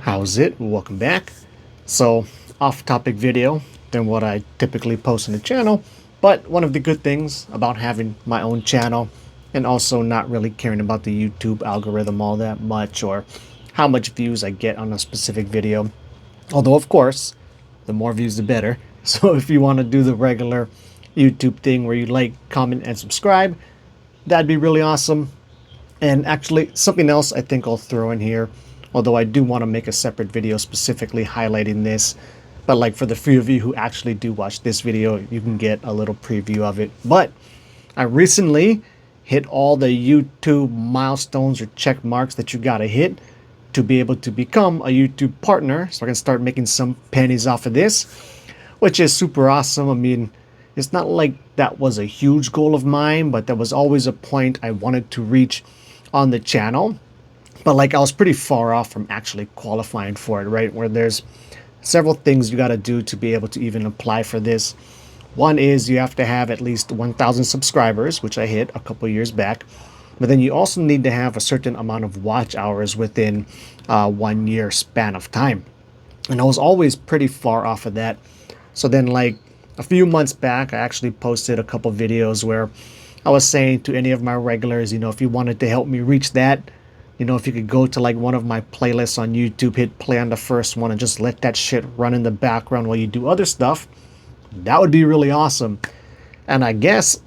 How's it? Welcome back. So, off-topic video than what I typically post on the channel, but one of the good things about having my own channel and also not really caring about the YouTube algorithm all that much or how much views I get on a specific video. Although, of course, the more views the better. So if you want to do the regular YouTube thing where you like, comment, and subscribe, that'd be really awesome. And actually, something else I think I'll throw in here, although I do want to make a separate video specifically highlighting this. But like for the few of you who actually do watch this video, you can get a little preview of it. But I recently hit all the YouTube milestones or check marks that you gotta hit to be able to become a YouTube partner. So I can start making some pennies off of this, which is super awesome. I mean, it's not like that was a huge goal of mine, but that was always a point I wanted to reach on the channel. But like I was pretty far off from actually qualifying for it, right? Where there's several things you got to do to be able to even apply for this. One is you have to have at least 1,000 subscribers, which I hit a couple years back. But then you also need to have a certain amount of watch hours within 1 year span of time. And I was always pretty far off of that. So then like a few months back, I actually posted a couple videos where I was saying to any of my regulars, if you wanted to help me reach that, if you could go to like one of my playlists on YouTube, hit play on the first one and just let that shit run in the background while you do other stuff, that would be really awesome. And I guess,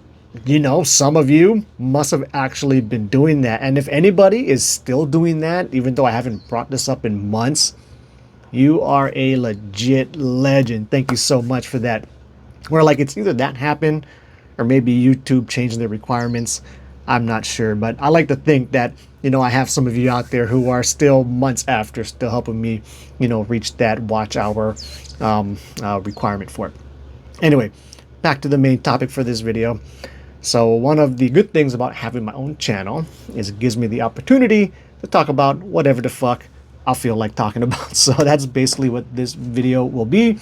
some of you must have actually been doing that. And if anybody is still doing that, even though I haven't brought this up in months, you are a legit legend. Thank you so much for that. Where like it's either that happened or maybe YouTube changing their requirements. I'm not sure, but I like to think that, I have some of you out there who are still months after still helping me, reach that watch hour requirement for it. Anyway, back to the main topic for this video. So one of the good things about having my own channel is it gives me the opportunity to talk about whatever the fuck I feel like talking about. So that's basically what this video will be.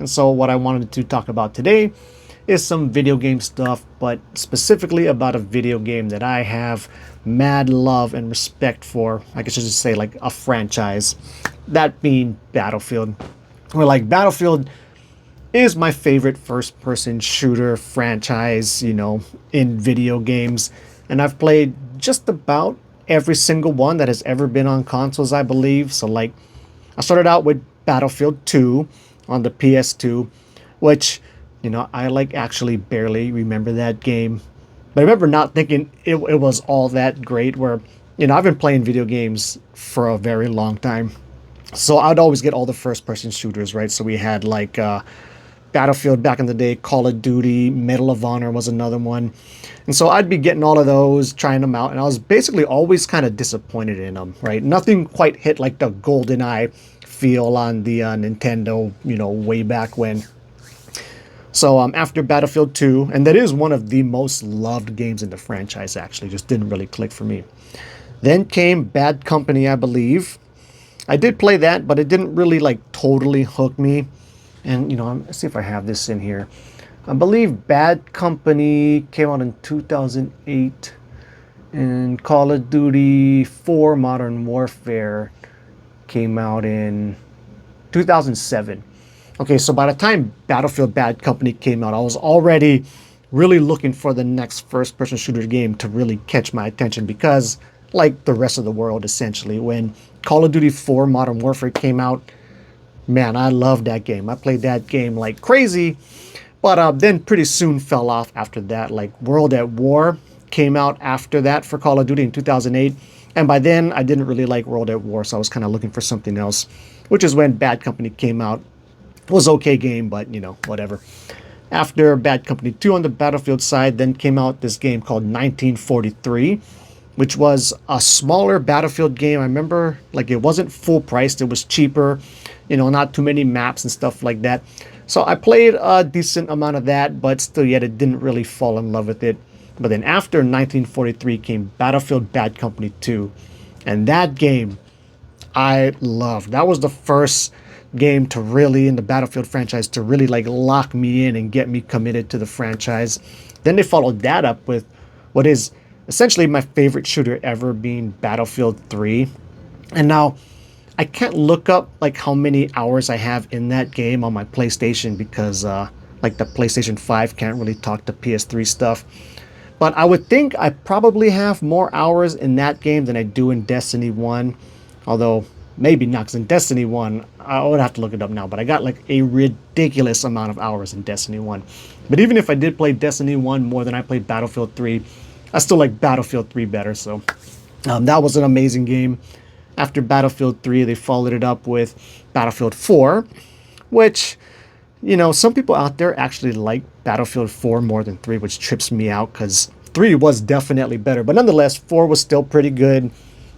And so what I wanted to talk about today is some video game stuff, but specifically about a video game that I have mad love and respect for. I guess I should say like a franchise, that being Battlefield. Where like Battlefield is my favorite first-person shooter franchise, in video games. And I've played just about every single one that has ever been on consoles, I believe. So like I started out with Battlefield 2 on the PS2, which I like actually barely remember that game. But I remember not thinking it was all that great where, I've been playing video games for a very long time. So I'd always get all the first person shooters, right? So we had like Battlefield back in the day, Call of Duty, Medal of Honor was another one. And so I'd be getting all of those, trying them out. And I was basically always kind of disappointed in them, right? Nothing quite hit like the GoldenEye feel on the Nintendo, way back when. So after Battlefield 2, and that is one of the most loved games in the franchise, actually, just didn't really click for me. Then came Bad Company, I believe. I did play that, but it didn't really like totally hook me. And let's see if I have this in here. I believe Bad Company came out in 2008, and Call of Duty 4 Modern Warfare came out in 2007. Okay, so by the time Battlefield Bad Company came out, I was already really looking for the next first-person shooter game to really catch my attention because, like the rest of the world, essentially, when Call of Duty 4 Modern Warfare came out, man, I loved that game. I played that game like crazy, but then pretty soon fell off after that. Like World at War came out after that for Call of Duty in 2008, and by then I didn't really like World at War, so I was kind of looking for something else, which is when Bad Company came out. It was okay game, but whatever. After Bad Company 2 on the Battlefield side, then came out this game called 1943, which was a smaller Battlefield game. I remember like it wasn't full priced, it was cheaper, not too many maps and stuff like that. So I played a decent amount of that, but still yet it didn't really fall in love with it. But then after 1943 came Battlefield Bad Company 2, and that game I loved. That was the first game to really, in the Battlefield franchise, to really like lock me in and get me committed to the franchise. Then they followed that up with what is essentially my favorite shooter ever, being Battlefield 3. And now I can't look up like how many hours I have in that game on my PlayStation because like the PlayStation 5 can't really talk to PS3 stuff. But I would think I probably have more hours in that game than I do in Destiny 1. Although maybe not, because in Destiny 1, I would have to look it up now, but I got like a ridiculous amount of hours in Destiny 1. But even if I did play Destiny 1 more than I played Battlefield 3, I still like Battlefield 3 better. So that was an amazing game. After Battlefield 3, they followed it up with Battlefield 4, which, you know, some people out there actually like Battlefield 4 more than 3, which trips me out because 3 was definitely better. But nonetheless, 4 was still pretty good.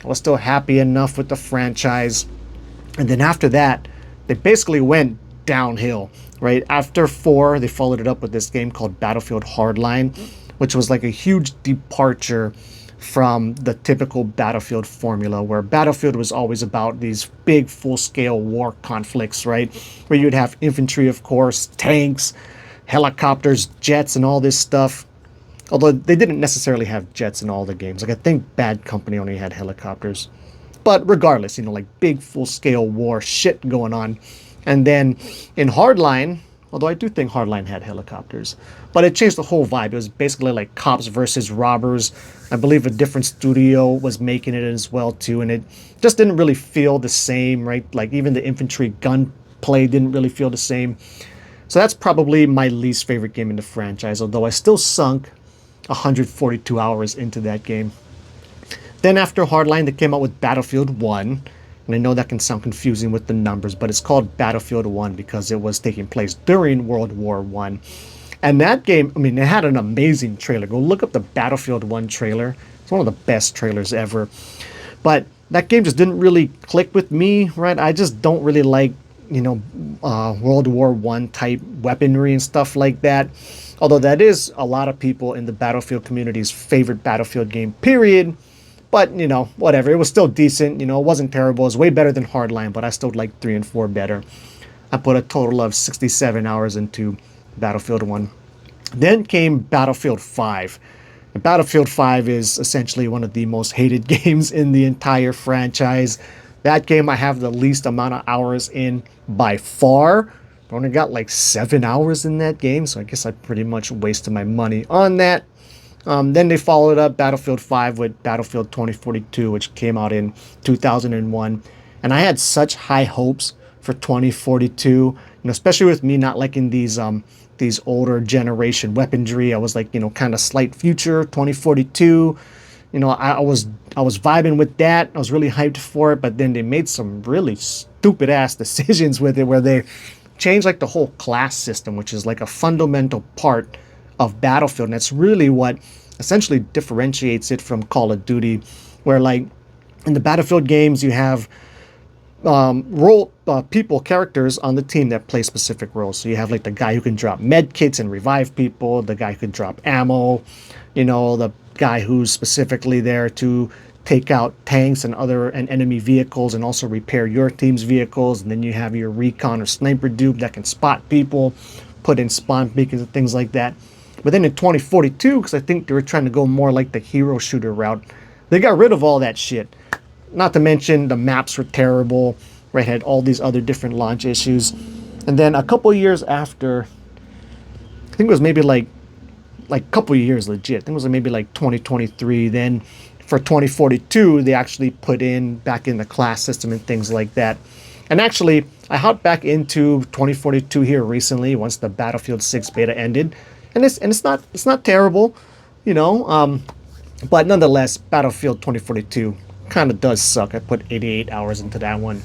I was still happy enough with the franchise. And then after that, they basically went downhill, right? After 4, they followed it up with this game called Battlefield Hardline, which was like a huge departure from the typical Battlefield formula, where Battlefield was always about these big full-scale war conflicts, right? Where you'd have infantry, of course, tanks, helicopters, jets, and all this stuff. Although they didn't necessarily have jets in all the games. Like I think Bad Company only had helicopters. But regardless, you know, like big full-scale war shit going on. And then in Hardline, although I do think Hardline had helicopters, but it changed the whole vibe. It was basically like cops versus robbers. I believe a different studio was making it as well too, and it just didn't really feel the same, right? Like even the infantry gunplay didn't really feel the same. So that's probably my least favorite game in the franchise, although I still sunk 142 hours into that game. Then after Hardline, they came out with Battlefield 1. And I know that can sound confusing with the numbers, but it's called Battlefield 1 because it was taking place during World War 1. And that game, I mean, it had an amazing trailer. Go look up the Battlefield 1 trailer. It's one of the best trailers ever. But that game just didn't really click with me, right? I just don't really like, you know, World War 1 type weaponry and stuff like that. Although that is a lot of people in the Battlefield community's favorite Battlefield game, period. But, you know, whatever. It was still decent. You know, it wasn't terrible. It was way better than Hardline, but I still like 3 and 4 better. I put a total of 67 hours into Battlefield 1. Then came Battlefield 5. And Battlefield 5 is essentially one of the most hated games in the entire franchise. That game I have the least amount of hours in by far. I only got like 7 hours in that game, so I guess I pretty much wasted my money on that. Then they followed up Battlefield 5 with Battlefield 2042, which came out in 2001. And I had such high hopes for 2042, you know, especially with me not liking these older generation weaponry. I was like, you know, kind of slight future 2042. You know, I was vibing with that. I was really hyped for it, but then they made some really stupid ass decisions with it, where they changed like the whole class system, which is like a fundamental part of Battlefield, and that's really what essentially differentiates it from Call of Duty, where like in the Battlefield games you have characters on the team that play specific roles. So you have like the guy who can drop med kits and revive people, the guy who can drop ammo, you know, the guy who's specifically there to take out tanks and enemy vehicles and also repair your team's vehicles. And then you have your recon or sniper dude that can spot people, put in spawn beacons and things like that. But then in 2042, because I think they were trying to go more like the hero shooter route, they got rid of all that shit. Not to mention the maps were terrible, right? Had all these other different launch issues. And then a couple years after, I think it was maybe like a couple years legit. I think it was maybe like 2023. Then for 2042, they actually put back in the class system and things like that. And actually, I hopped back into 2042 here recently once the Battlefield 6 beta ended. And it's not terrible, you know, but nonetheless, Battlefield 2042 kind of does suck. I put 88 hours into that one.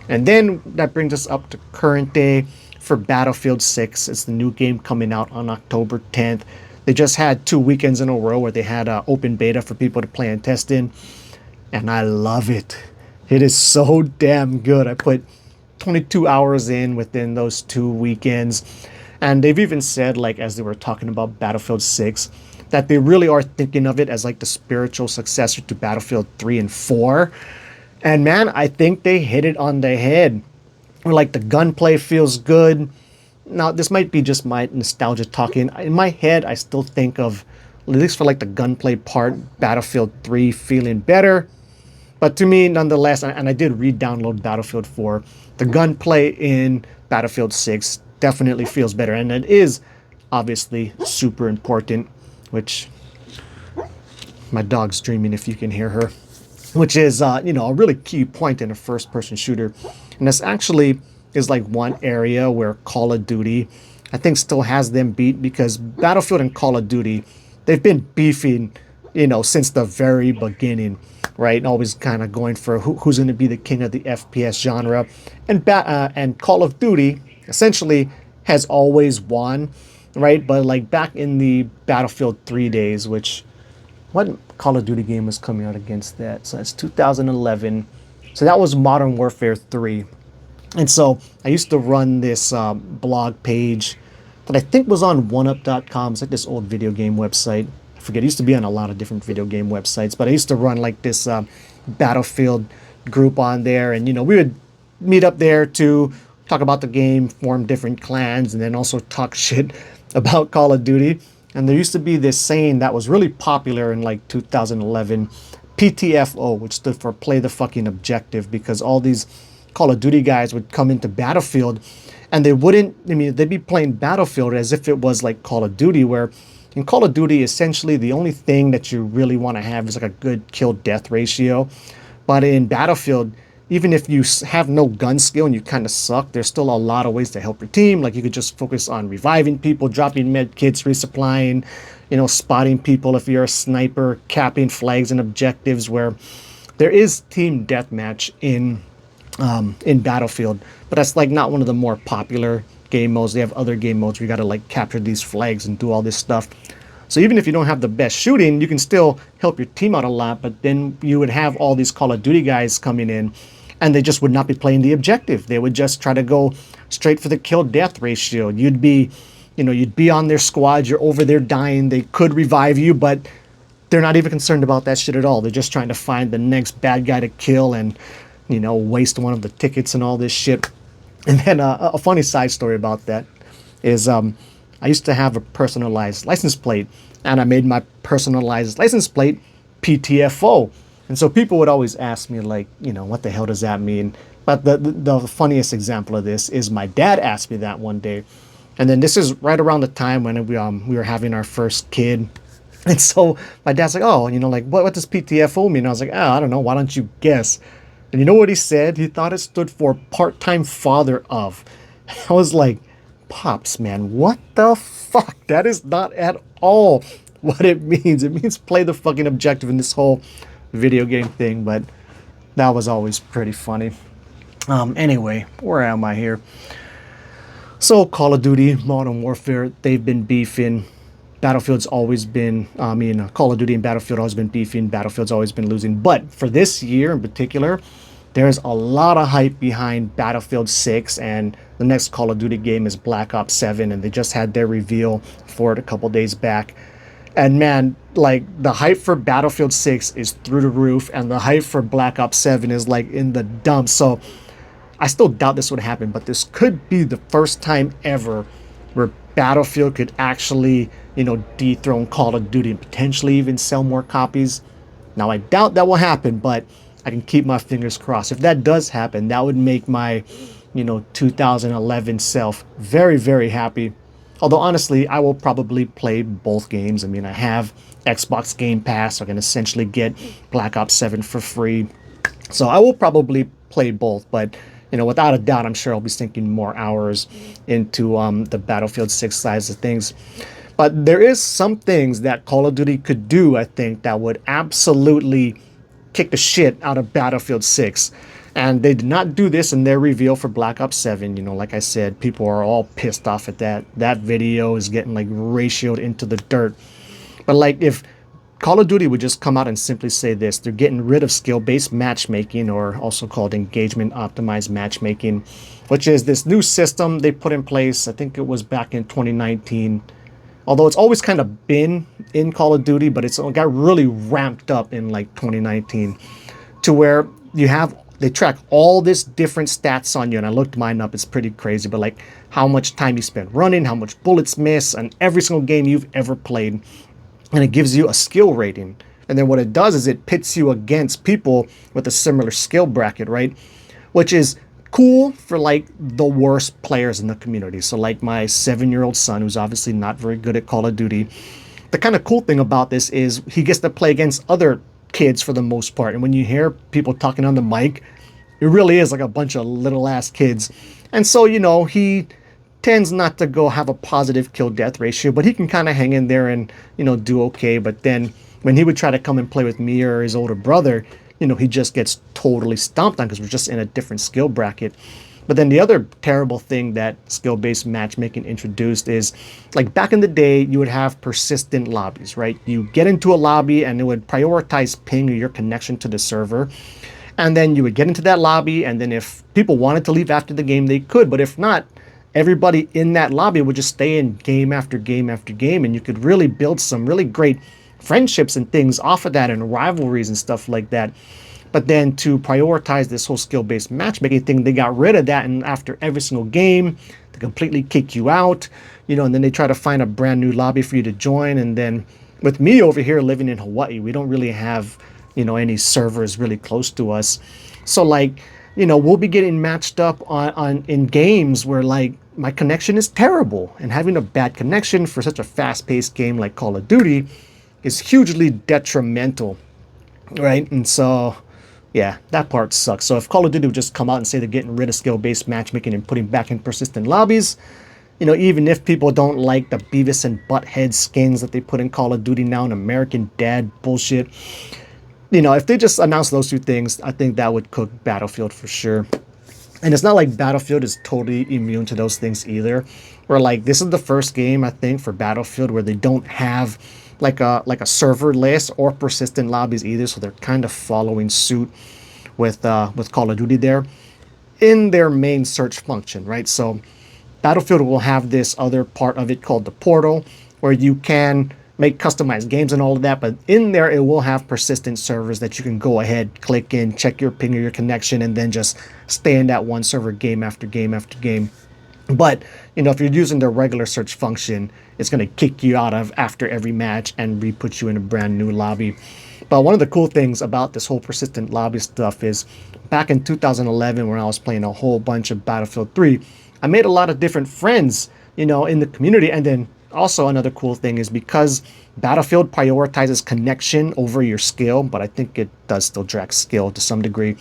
And then that brings us up to current day for Battlefield 6. It's the new game coming out on October 10th. They just had 2 weekends in a row where they had an open beta for people to play and test in. And I love it. It is so damn good. I put 22 hours in within those 2 weekends. And they've even said, like, as they were talking about Battlefield 6, that they really are thinking of it as like the spiritual successor to Battlefield 3 and 4. And man, I think they hit it on the head. Like the gunplay feels good. Now, this might be just my nostalgia talking. In my head, I still think of, at least for like the gunplay part, Battlefield 3 feeling better. But to me, nonetheless, and I did re-download Battlefield 4, the gunplay in Battlefield 6 definitely feels better. And it is obviously super important, which my dog's dreaming if you can hear her, which is, a really key point in a first-person shooter. And this actually is like one area where Call of Duty, I think, still has them beat, because Battlefield and Call of Duty, they've been beefing, since the very beginning, right? Always kind of going for who's going to be the king of the FPS genre. And Call of Duty essentially has always won, right? But like back in the Battlefield 3 days, which what Call of Duty game was coming out against that? So that's 2011. So that was Modern Warfare 3. And so I used to run this blog page that I think was on oneup.com. It's like this old video game website. I forget, it used to be on a lot of different video game websites, but I used to run like this Battlefield group on there. And, we would meet up there to talk about the game, form different clans, and then also talk shit about Call of Duty. And there used to be this saying that was really popular in like 2011, PTFO, which stood for Play the Fucking Objective, because all these Call of Duty guys would come into Battlefield and they'd be playing Battlefield as if it was like Call of Duty, where in Call of Duty, essentially the only thing that you really want to have is like a good kill-death ratio. But in Battlefield, even if you have no gun skill and you kind of suck, there's still a lot of ways to help your team. Like you could just focus on reviving people, dropping med kits, resupplying, spotting people if you're a sniper, capping flags and objectives, where there is team deathmatch in Battlefield, but that's like not one of the more popular game modes. They have other game modes where you got to like capture these flags and do all this stuff. So even if you don't have the best shooting, you can still help your team out a lot. But then you would have all these Call of Duty guys coming in, and they just would not be playing the objective. They would just try to go straight for the kill death ratio. You'd be on their squad. You're over there dying. They could revive you, but they're not even concerned about that shit at all. They're just trying to find the next bad guy to kill and waste one of the tickets and all this shit. And then a funny side story about that is I used to have a personalized license plate, and I made my personalized license plate PTFO. And so people would always ask me, like, what the hell does that mean? But the funniest example of this is my dad asked me that one day. And then this is right around the time when we were having our first kid. And so my dad's like, oh, what does PTFO mean? And I was like, oh, I don't know. Why don't you guess? And you know what he said? He thought it stood for part-time father of. I was like, Pops, man, what the fuck? That is not at all what it means. It means play the fucking objective in this whole video game thing, but that was always pretty funny. Anyway, where am I here? So Call of Duty, Modern Warfare, they've been beefing. Battlefield's always been, Call of Duty and Battlefield always been beefing. Battlefield's always been losing. But for this year in particular, there's a lot of hype behind Battlefield 6, and the next Call of Duty game is Black Ops 7, and they just had their reveal for it a couple days back. And man, like, the hype for Battlefield 6 is through the roof, and the hype for Black Ops 7 is like in the dumps. So I still doubt this would happen, but this could be the first time ever where Battlefield could actually, dethrone Call of Duty and potentially even sell more copies. Now, I doubt that will happen, but I can keep my fingers crossed. If that does happen, that would make my, 2011 self very, very happy. Although, honestly, I will probably play both games. I mean, I have Xbox Game Pass. So I can essentially get Black Ops 7 for free. So I will probably play both, but without a doubt, I'm sure I'll be sinking more hours into the Battlefield 6 sides of things. But there is some things that Call of Duty could do, I think, that would absolutely kick the shit out of Battlefield 6. And they did not do this in their reveal for Black Ops 7. Like I said, people are all pissed off at that. That video is getting like ratioed into the dirt. But like if Call of Duty would just come out and simply say this: they're getting rid of skill-based matchmaking, or also called engagement optimized matchmaking, which is this new system they put in place. I think it was back in 2019. Although it's always kind of been in Call of Duty, but it's got really ramped up in like 2019 to where they track all this different stats on you. And I looked mine up. It's pretty crazy, but like how much time you spent running, how much bullets miss, and every single game you've ever played. And it gives you a skill rating. And then what it does is it pits you against people with a similar skill bracket, right? Which is cool for like the worst players in the community. So like my 7-year-old son, who's obviously not very good at Call of Duty. The kind of cool thing about this is he gets to play against other kids for the most part. And when you hear people talking on the mic, it really is like a bunch of little ass kids. And so, you know, he tends not to go have a positive kill death ratio, but he can kind of hang in there and, you know, do okay. But then when he would try to come and play with me or his older brother, you know, he just gets totally stomped on because we're just in a different skill bracket. But then the other terrible thing that skill-based matchmaking introduced is, like back in the day, you would have persistent lobbies, right? You get into a lobby and it would prioritize ping or your connection to the server. And then you would get into that lobby, and then if people wanted to leave after the game, they could. But if not, everybody in that lobby would just stay in game after game after game, and you could really build some really great friendships and things off of that, and rivalries and stuff like that. But then to prioritize this whole skill-based matchmaking thing, they got rid of that, and after every single game, they completely kick you out, you know, and then they try to find a brand new lobby for you to join. And then with me over here living in Hawaii, we don't really have, you know, any servers really close to us. So like, you know, we'll be getting matched up on in games where like my connection is terrible, and having a bad connection for such a fast-paced game like Call of Duty is hugely detrimental, right? And so yeah, that part sucks. So if Call of Duty would just come out and say they're getting rid of skill-based matchmaking and putting back in persistent lobbies, you know, even if people don't like the Beavis and Butthead skins that they put in Call of Duty now and American Dad bullshit, you know, if they just announce those two things, I think that would cook Battlefield for sure. And it's not like Battlefield is totally immune to those things either. Where like this is the first game I think for Battlefield where they don't have like a serverless or persistent lobbies either, so they're kind of following suit with Call of Duty there in their main search function, right? So Battlefield will have this other part of it called the portal, where you can make customized games and all of that, but in there it will have persistent servers that you can go ahead, click in, check your ping or your connection, and then just stay in that one server game after game after game. But, you know, if you're using the regular search function, it's going to kick you out of after every match and re-put you in a brand new lobby. But one of the cool things about this whole persistent lobby stuff is back in 2011 when I was playing a whole bunch of Battlefield 3, I made a lot of different friends, you know, in the community. And then also another cool thing is because Battlefield prioritizes connection over your skill, but I think it does still track skill to some degree.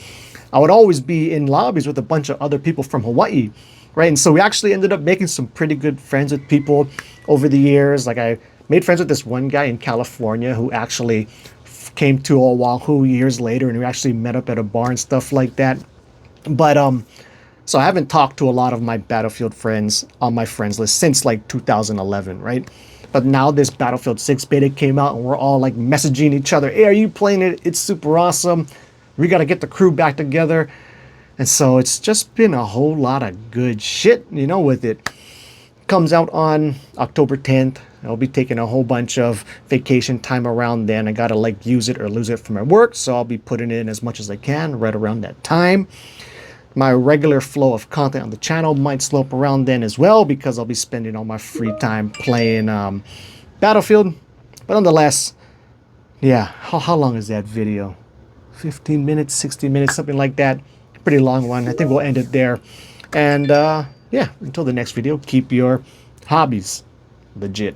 I would always be in lobbies with a bunch of other people from Hawaii, right? And so we actually ended up making some pretty good friends with people over the years. Like I made friends with this one guy in California who actually came to Oahu years later, and we actually met up at a bar and stuff like that. But so I haven't talked to a lot of my Battlefield friends on my friends list since like 2011, right? But now this Battlefield 6 beta came out and we're all like messaging each other, hey, are you playing it? It's super awesome. We got to get the crew back together. And so it's just been a whole lot of good shit, you know, with it. Comes out on October 10th. I'll be taking a whole bunch of vacation time around then. I got to like use it or lose it for my work. So I'll be putting it in as much as I can right around that time. My regular flow of content on the channel might slow up around then as well because I'll be spending all my free time playing Battlefield. But nonetheless, yeah, how long is that video? 15 minutes, 16 minutes, something like that. Pretty long one. I think we'll end it there. And yeah, until the next video, keep your hobbies legit.